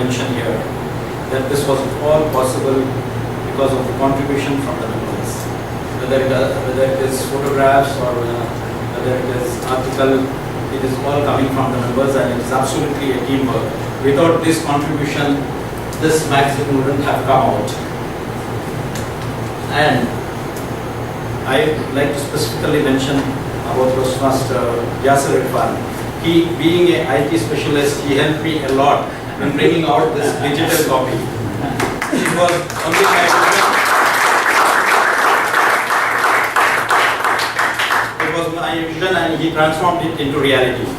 mention here that this was all possible because of the contribution from the members. Whether it is photographs or whether it is article, it is all coming from the members, and it is absolutely a teamwork. Without this contribution, this magazine wouldn't have come out. And I would like to specifically mention about Toastmaster Yasser Irfan. He, being an IT specialist, he helped me a lot in bringing out this digital copy. It was only my vision. It was my vision, and he transformed it into reality. So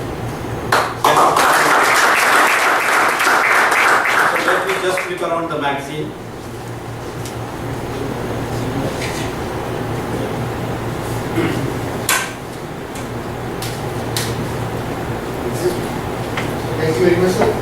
let me just flip around the magazine. Thank you very much, sir.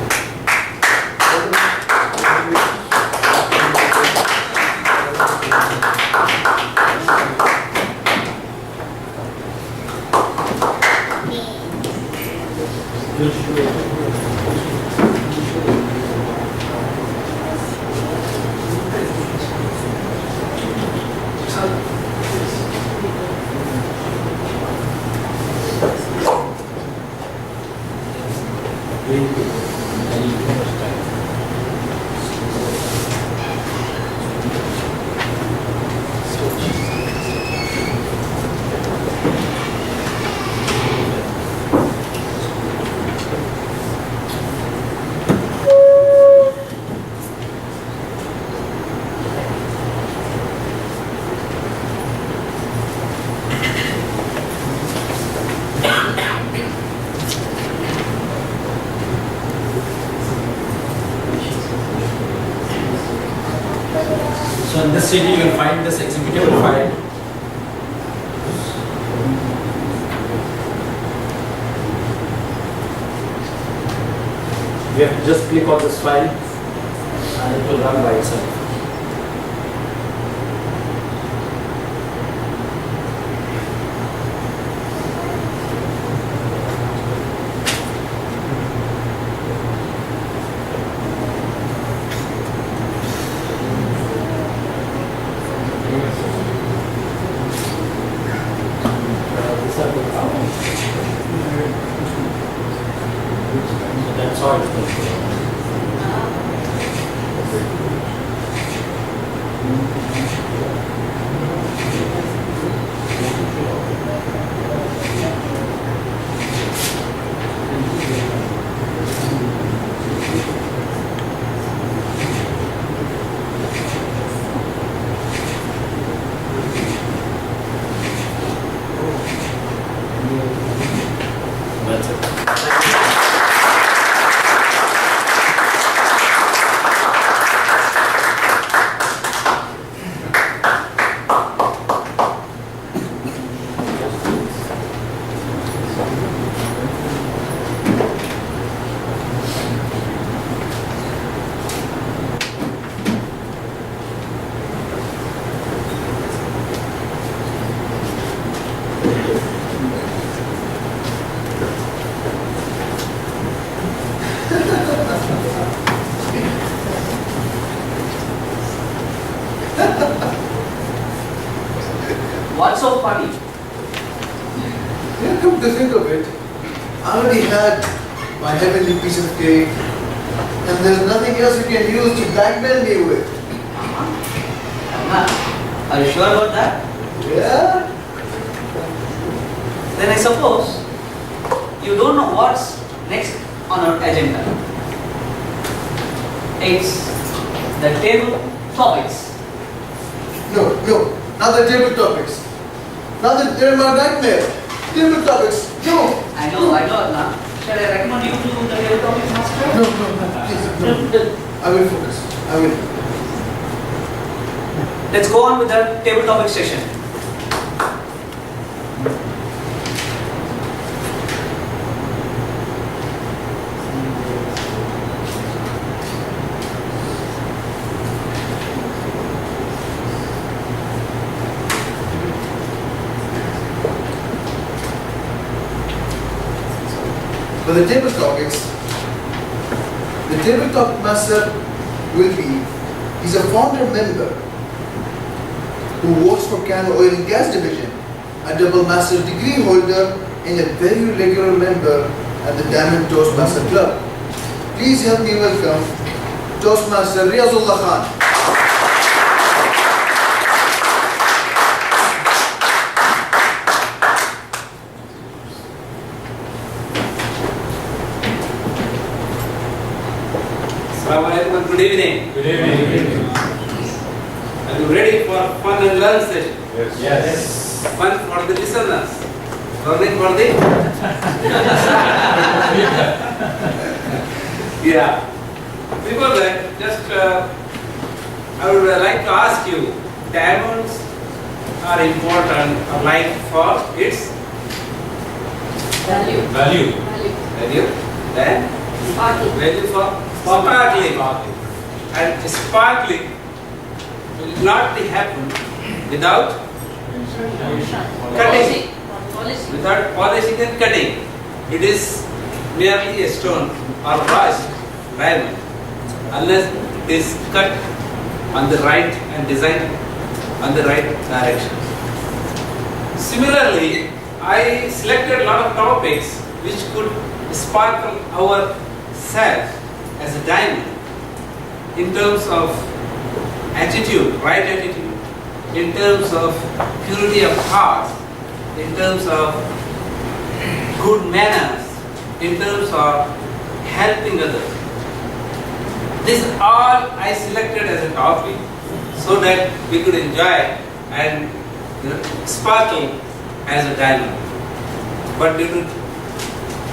So in this CD you will find this executable file. You have to just click on this file and it will run by itself. That's all it will show. That's it. What's so funny? Yeah, come to think of it, I already had my heavenly piece of cake, and there's nothing else you can use to blackmail me with. Are you sure about that? Yeah? Then I suppose you don't know what's next on our agenda. It's the table topics. No, not the table topics. Not the they're my nightmare. Table topics. No. I know, now. Shall I recommend you to the table topics master? No, please, no. I will focus. I will. Let's go on with the table topic session. But the table topics, The tabletop master he's a founder member who works for Canada Oil and Gas Division, a double master degree holder and a very regular member at the Diamond Toastmaster Club. Please help me welcome Toastmaster Riyazullah Khan. Assalamualaikum, good evening. Good evening. Are you ready for fun and learn session? Yes. Fun for the listeners, learning for the yeah. Before that, just I would like to ask you, diamonds are important like for its Value. Value. value, then Sparkling. value for sparkling. And sparkling will not be happen without cutting. Polishing. Without polishing and cutting. It is merely a stone or brushed diamond unless it is cut on the right and designed on the right direction. Similarly, I selected a lot of topics which could sparkle our self as a diamond in terms of attitude, right attitude, in terms of purity of heart, in terms of good manners, in terms of helping others. This all I selected as a topic so that we could enjoy and sparkle as a diamond. But due to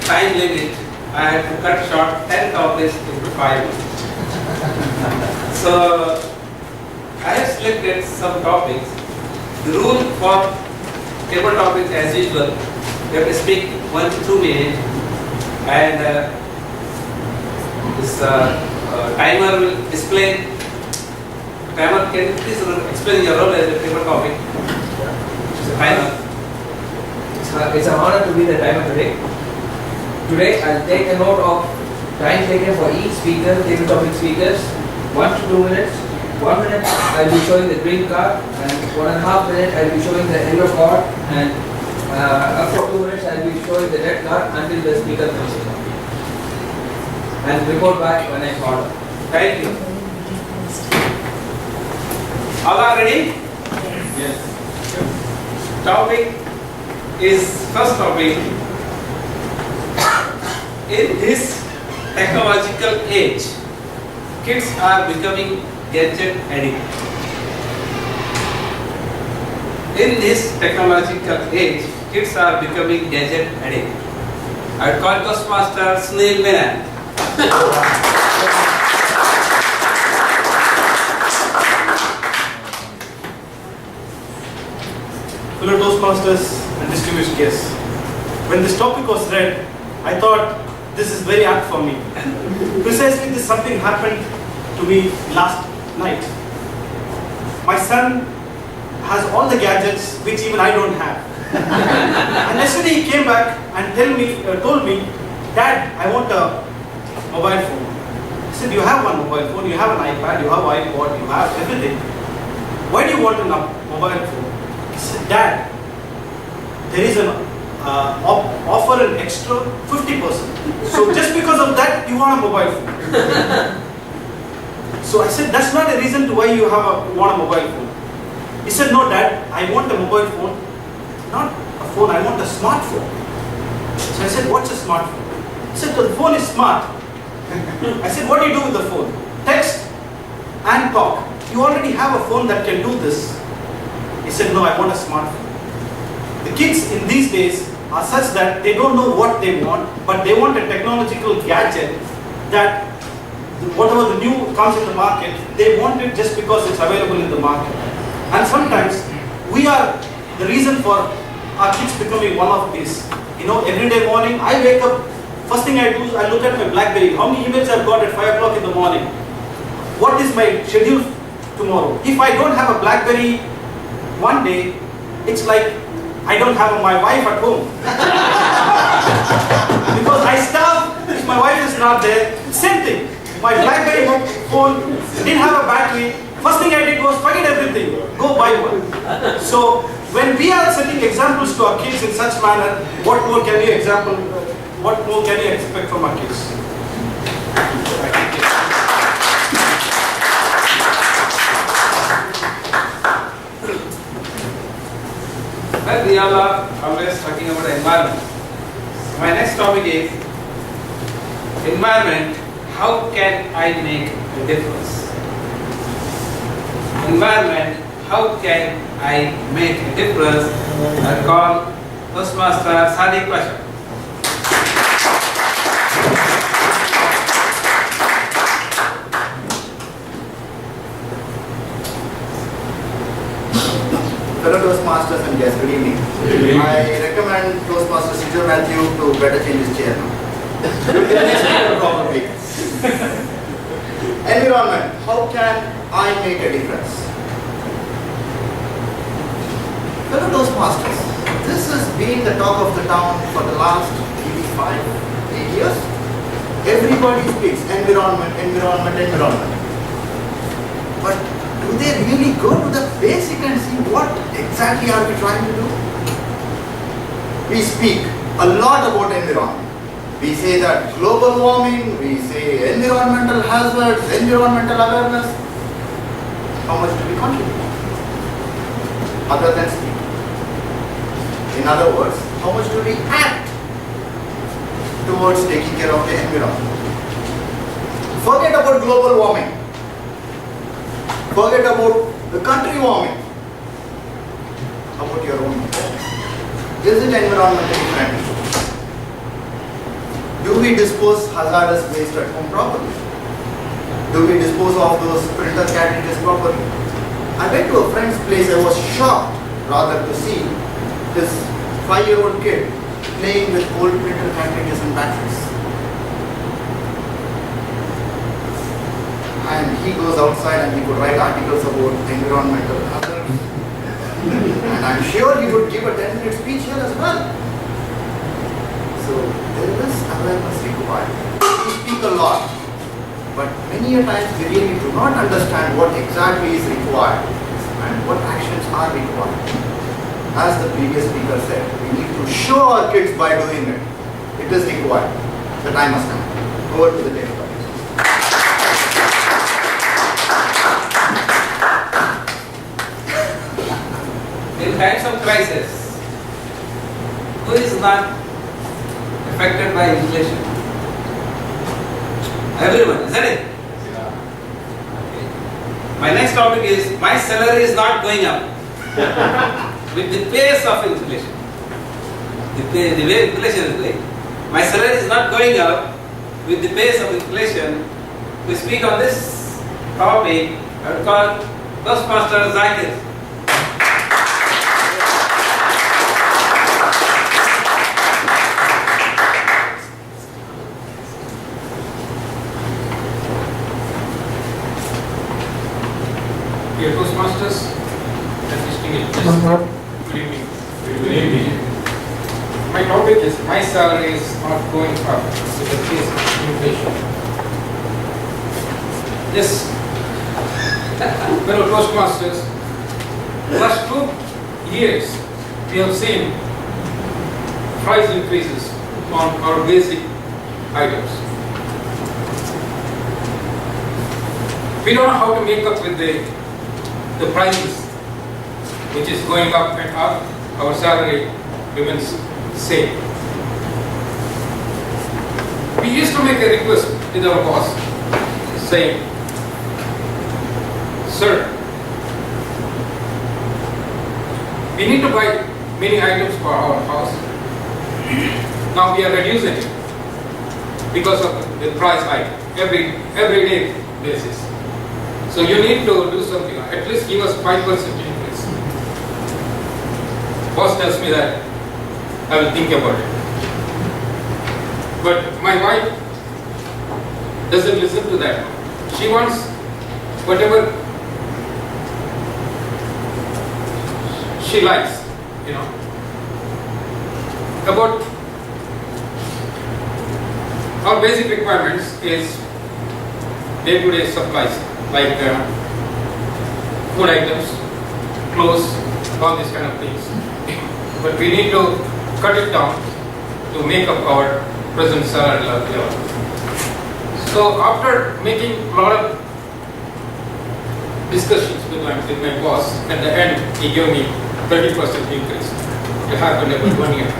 time limit, I had to cut short 10 topics into 5 minutes. So I have selected some topics. The rule for table topics as usual, you have to speak 1 to 2 minutes, and this timer will display. Timer, can you please explain your role as a table topic? It's a timer. It's an honor to be the timer today. Today I'll take a note of time taken for each speaker, table topic speakers, 1 to 2 minutes. 1 minute I'll be showing the green card, and 1.5 minutes I'll be showing the yellow card, and after 2 minutes I'll be showing the red card until the speaker finishes. And report back when I call. Thank you. All are ready? Yes. Topic is first topic. In this technological age, kids are becoming gadget addicted. In this technological age, kids are becoming gadget addicted. I would call Toastmaster Sunil Menon. Fellow Toastmasters and distinguished guests, when this topic was read, I thought this is very apt for me. Precisely this something happened to me last night. My son has all the gadgets which even I don't have. And yesterday he came back and told me, Dad, I want a mobile phone. I said, you have one mobile phone, you have an iPad, you have iPod, you have everything. Why do you want a mobile phone? He said, Dad, there is an offer an extra 50%. So just because of that, you want a mobile phone. So I said, that's not a reason to why you want a mobile phone. He said, no Dad, I want a mobile phone. Not a phone, I want a smartphone. So I said, what's a smartphone? He said, the phone is smart. I said, what do you do with the phone? Text and talk. You already have a phone that can do this. He said, no, I want a smartphone. The kids in these days are such that they don't know what they want, but they want a technological gadget that whatever the new comes in the market, they want it just because it's available in the market. And sometimes we are the reason for our kids becoming one of these. Every day morning I wake up, first thing I do is I look at my BlackBerry, how many emails I've got at 5 o'clock in the morning. What is my schedule tomorrow? If I don't have a BlackBerry one day, it's like I don't have my wife at home. Because I starve if my wife is not there. Same thing. My BlackBerry phone didn't have a battery. First thing I did was forget everything, go buy one. So when we are setting examples to our kids in such manner, what more can you expect from our kids? Well, we all are always talking about the environment. My next topic is environment. How can I make a difference? Environment. How can I make a difference? I call Toastmaster Sadiq Pasha. Fellow Toastmasters and guests, good evening. I recommend Toastmaster Sir Matthew to better change his chair now. Probably. Environment. How can I make a difference? Fellow Toastmasters, this has been the talk of the town for the last maybe 5-8 years. Everybody speaks environment, environment, environment. But do they really go to the basic and see what exactly are we trying to do? We speak a lot about environment. We say that global warming, we say environmental hazards, environmental awareness. How much do we contribute? Other than speak. In other words, how much do we act towards taking care of the environment? Forget about global warming. Forget about the country warming. How about your own? Is it environmentally friendly? Do we dispose hazardous waste at home properly? Do we dispose of those printer cartridges properly? I went to a friend's place. I was shocked rather to see this 5-year-old kid playing with old printer cartridges and batteries. And he goes outside and he could write articles about environmental hazards. And I'm sure he would give a 10-minute speech here as well. So there is awareness required. We speak a lot, but many a times we really do not understand what exactly is required and what actions are required. As the previous speaker said, we need to show our kids by doing it. It is required. The time has come. Over to the table. In times of crisis, who is not affected by inflation? Everyone, isn't it? Okay. My next topic is my salary is not going up with the pace of inflation. The way inflation is going, my salary is not going up with the pace of inflation. To speak on this topic, I would call Toastmaster Zakir. Dear Toastmasters and distinguished guests, good evening. Good evening. My topic is my salary is not going up with the pace of inflation. Yes, fellow Toastmasters, last 2 years we have seen price increases on our basic items. We don't know how to make up with the prices which is going up and up. Our salary remains same. We used to make a request with our boss saying, sir, we need to buy many items for our house. Now we are reducing it because of the price hike every day basis. So you need to do something, at least give us 5% increase. Boss tells me that I will think about it. But my wife doesn't listen to that. She wants whatever she likes, you know. About our basic requirements is day-to-day supplies like food items, clothes, all these kind of things. But we need to cut it down to make up our present salary level. So after making a lot of discussions with my boss, at the end he gave me 30% increase. It happened about 1 year.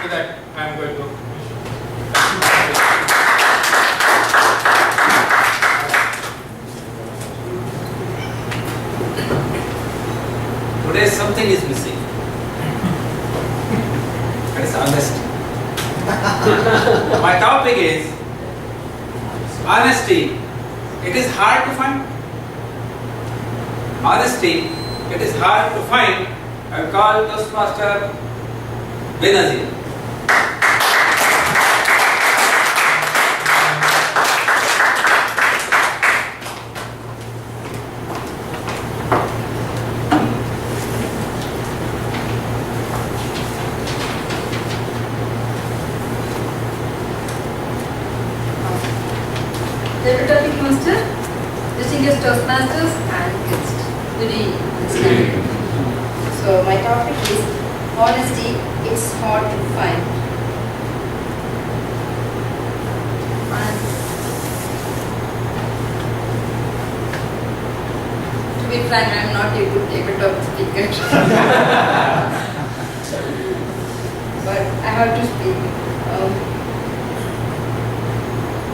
With that, I am going to. Today something is missing. That is honesty. My topic is honesty. It is hard to find. Honesty, it is hard to find. I will call Toastmaster Benazir. Favorite topic, Master? Distinguished Toastmasters and guests. Good evening. So my topic is honesty. It's hard to find. And to be frank, I'm not a good tabletop speaker. But I have to speak.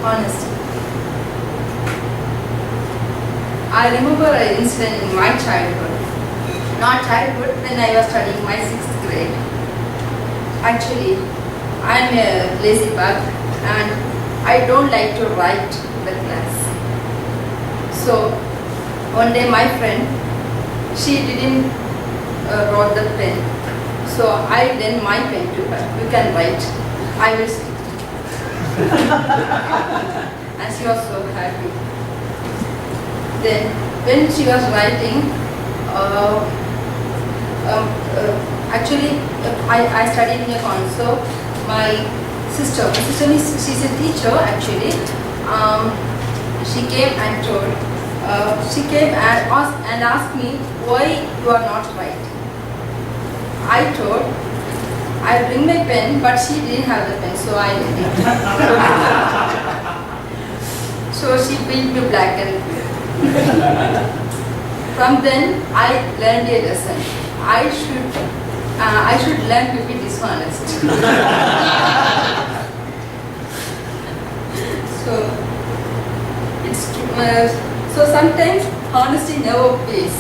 Honesty. I remember an incident in my childhood. Not childhood, when I was studying my 6th grade. Actually, I'm a lazy bug and I don't like to write the class. So, one day my friend, she didn't wrote the pen. So, I lent my pen to her. You can write. I will see. And she was so happy. Then, when she was writing, actually, I studied in a console. My sister she's a teacher actually. She came and told, she came and asked me why you are not right. I told, I bring my pen, but she didn't have the pen, so I did. So she beat me black and blue. From then, I learned a lesson. I should learn to be dishonest. So it's true. So sometimes honesty never pays.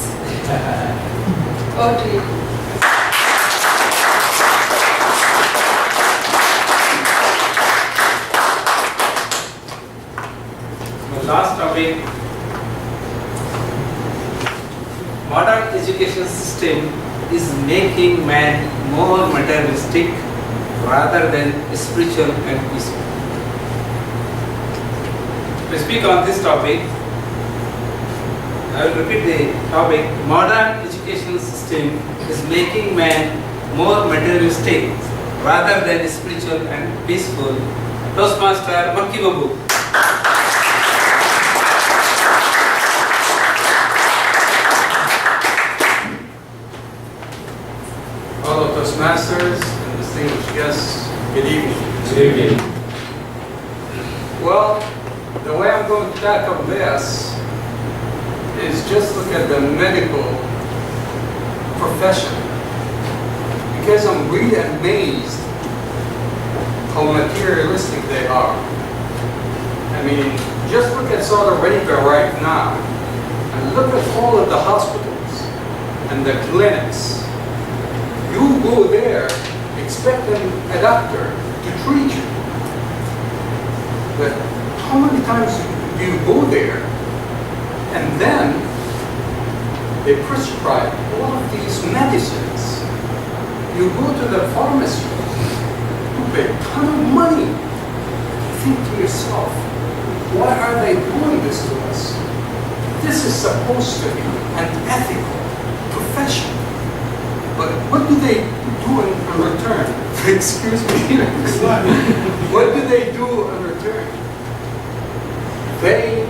Over to you. My last topic. Modern education system is making man more materialistic rather than spiritual and peaceful. To speak on this topic, I will repeat the topic. Modern education system is making man more materialistic rather than spiritual and peaceful. Toastmaster Makki Babu. Fellow Toastmasters and distinguished guests, good evening. Good evening. Well, the way I'm going to tackle this is just look at the medical profession, because I'm really amazed how materialistic they are. I mean, just look at Saudi Arabia right now, and look at all of the hospitals and the clinics. You go there expecting a doctor to treat you. But how many times do you go there and then they prescribe all of these medicines? You go to the pharmacy, you pay a ton of money. You think to yourself, why are they doing this to us? This is supposed to be an ethical profession. But what do they do in return? Excuse me. What do they do in return? They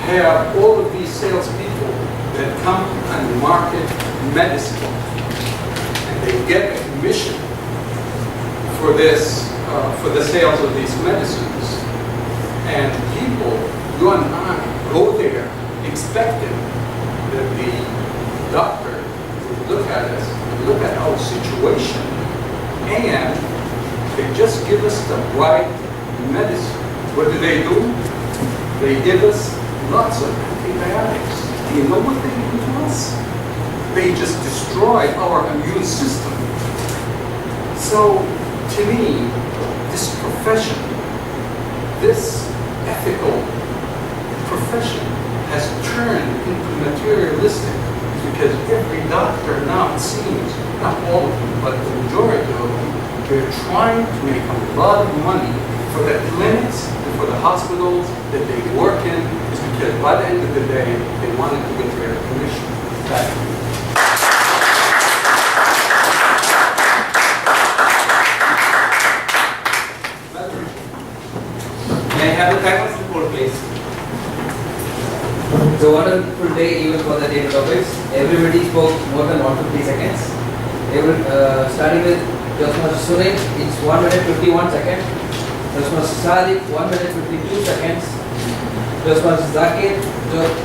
have all of these salespeople that come and market medicine, and they get a commission for this, for the sales of these medicines. And people, you and I, go there expecting that the doctor will look at us, look at our situation, and they just give us the right medicine. What do? They give us lots of antibiotics. Do you know what they do to us? They just destroy our immune system. So, to me, this profession, this ethical profession has turned into materialistic because every doctor now, it seems, not all of them, but the majority of them, they're trying to make a lot of money for the clinics and for the hospitals that they work in, is because by the end of the day, they wanted to get their commission back. May I have the timer's report, please? It's a wonderful day even for the data topics. Everybody spoke more than 150 seconds. Starting with Toastmaster Suresh, it's 1 minute 51 seconds. Toastmaster Sadiq, 1 minute 52 seconds. Toastmaster Zakir,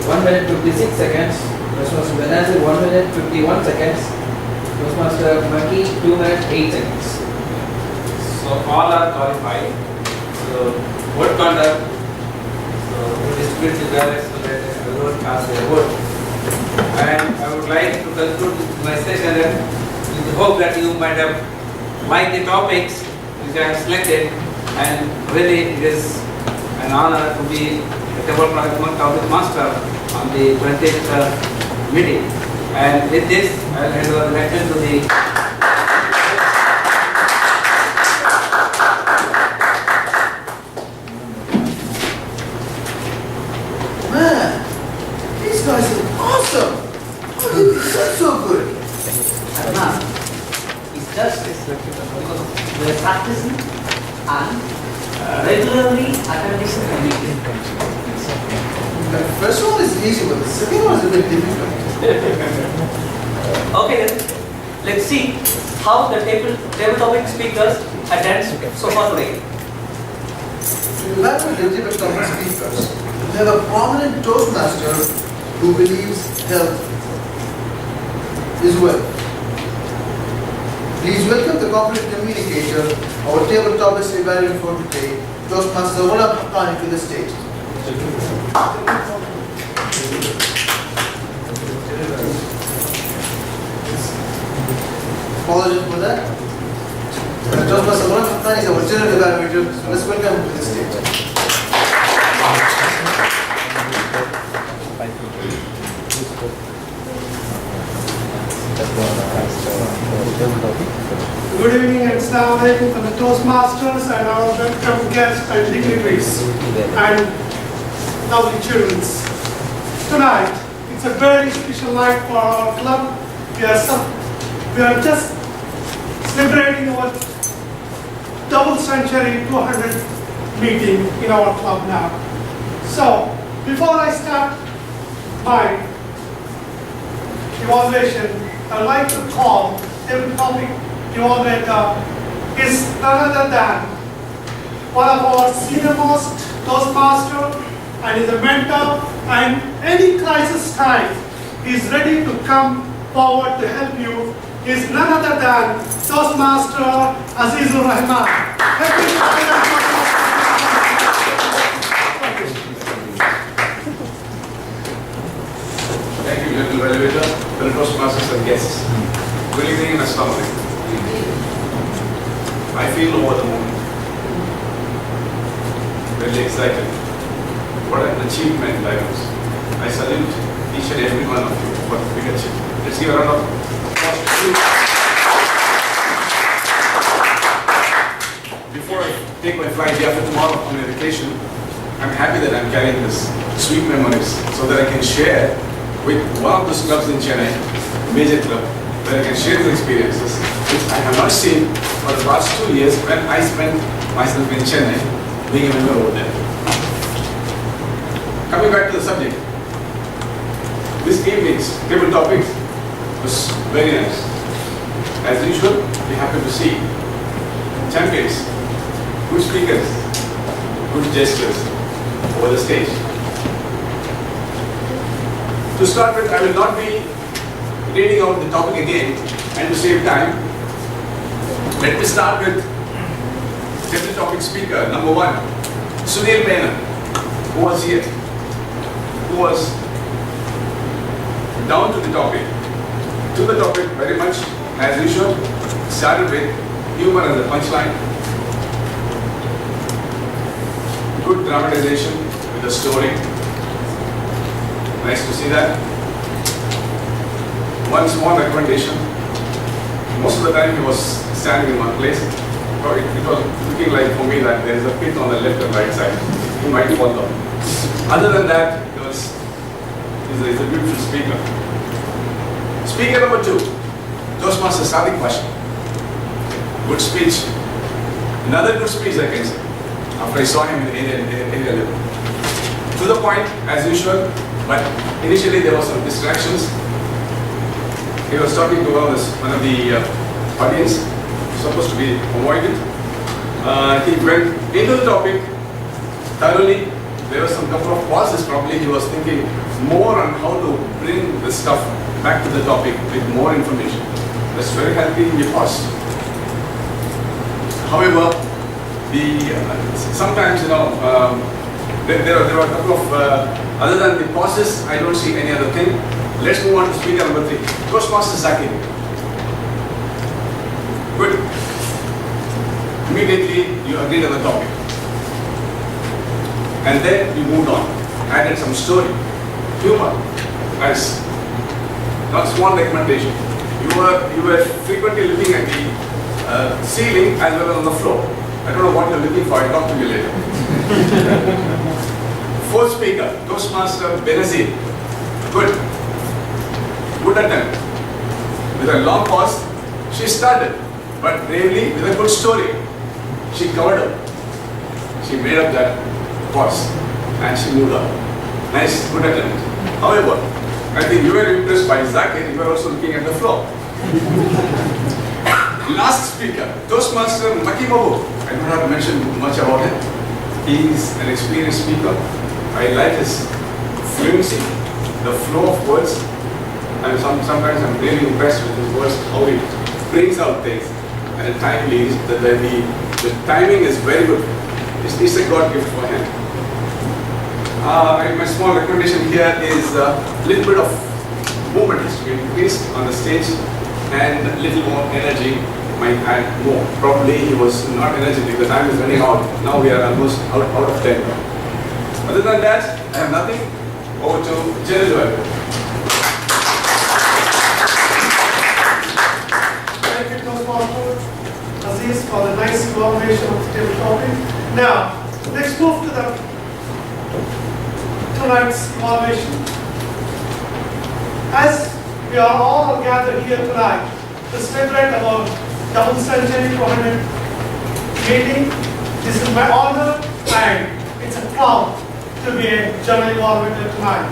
1 minute 56 seconds. Toastmaster Benazir, 1 minute 51 seconds. Toastmaster Maki, 2 minutes 8 seconds. So all are qualified. So word conduct. So we distribute the ballots so that everyone cast their vote. And I would like to conclude my session with the hope that you might have liked the topics which I have selected, and really it is an honor to be the table topic master on the 20th meeting. And with this, I will hand over the lecture to the Man, these guys are awesome! How did they sound so good? Adnan, it's just because we're practicing and regularly attending the meeting. The first one is easy, but the second one is a bit difficult. Okay, then let's see how the table topic speakers attend so far today. To elaborate a little bit on the speakers, we have a prominent Toastmaster who believes health is wealth. Please welcome the competent communicator, our table topics evaluated for today, Toastmaster Ghulam Haqqani, to the stage. Apologies for that. Toastmaster Ghulam Haqqani is our general evaluator, so let's welcome him to the stage. Good evening and Assalamu alaikum to the Toastmasters and our welcome guests and dignitaries and lovely children. Tonight, it's a very special night for our club. We are just celebrating our double century 200 meeting in our club now. So, before I start my evaluation, I'd like to call every topic evaluator is none other than one of our senior most Toastmaster and is a mentor, and any crisis time is ready to come forward to help you, is none other than Toastmaster Azizur Rahman. Thank you, General Evaluator, fellow Toastmasters and guests. Good evening and Assalamu alaikum. I feel over the moon. Really excited. What an achievement in life is. I salute each and every one of you for the big achievement. Let's give a round of applause. Before I take my flight day after tomorrow on my vacation, I'm happy that I'm carrying this sweet memories so that I can share with one of those clubs in Chennai, major club, where I can share these experiences which I have not seen for the past 2 years when I spent myself in Chennai, being a member over there. Coming back to the subject, this evening's table topic was very nice. As usual, we happy to see champions, good speakers, good gestures over the stage. To start with, I will not be reading out the topic again, and to save time, let me start with table topic speaker number 1, Sunil Menon, who was here, who was down to the topic very much as usual, started with humor as a punchline, good dramatization with a story. Nice to see that. One small recommendation. Most of the time he was standing in one place. So it was looking like for me that there is a pit on the left and right side. He might fall down. Other than that, he's a beautiful speaker. Speaker number 2, Toastmasters Sadik Pasha. Good speech. Another good speech I can say. After I saw him in area level. To the point as usual, but initially there were some distractions. He was talking to one of the audience, supposed to be avoided. He went into the topic thoroughly. There were some couple of pauses, probably he was thinking more on how to bring the stuff back to the topic with more information. That's very healthy, we paused. However, sometimes, there are a couple of, other than the pauses, I don't see any other thing. Let's move on to speaker number 3, Toastmasters Zaki. Good. Immediately, you agreed on the topic. And then you moved on, added some story, humor. Nice. Not small recommendation. You were frequently looking at the ceiling as well as on the floor. I don't know what you're looking for, I'll talk to you later. 4th speaker, Toastmaster Benazir. Good. Good attempt. With a long pause, she started, but bravely with a good story. She covered up. She made up that pause and she moved on. Nice, good attempt. However, I think you were impressed by Zakir, you were also looking at the floor. Last speaker, Toastmaster Maki Babu. I don't have to mention much about him. He is an experienced speaker. I like his fluency, the flow of words, and sometimes I'm really impressed with his words, how he brings out things, and timely, the timing is very good. It's a God gift for him. My small recommendation here is a little bit of movement has to be increased on the stage, and a little more energy might add more. Probably he was not energetic, the time is running out. Now we are almost out of 10. Other than that, I have nothing. Over to General. Thank you, Toastmaster Aziz, for the nice evaluation of the table topic. Now, let's move to tonight's evaluation. As we are all gathered here tonight to celebrate our double centenary 400 meeting, this is my honor and it's a proud to be a general evaluator tonight.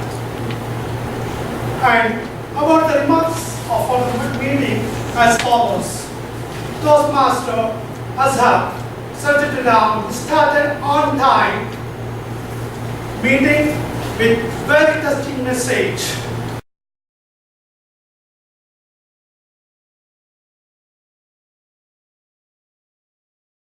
And about the remarks of our meeting as follows. Toastmaster Azhar settled down, started on time, meeting with very touching message.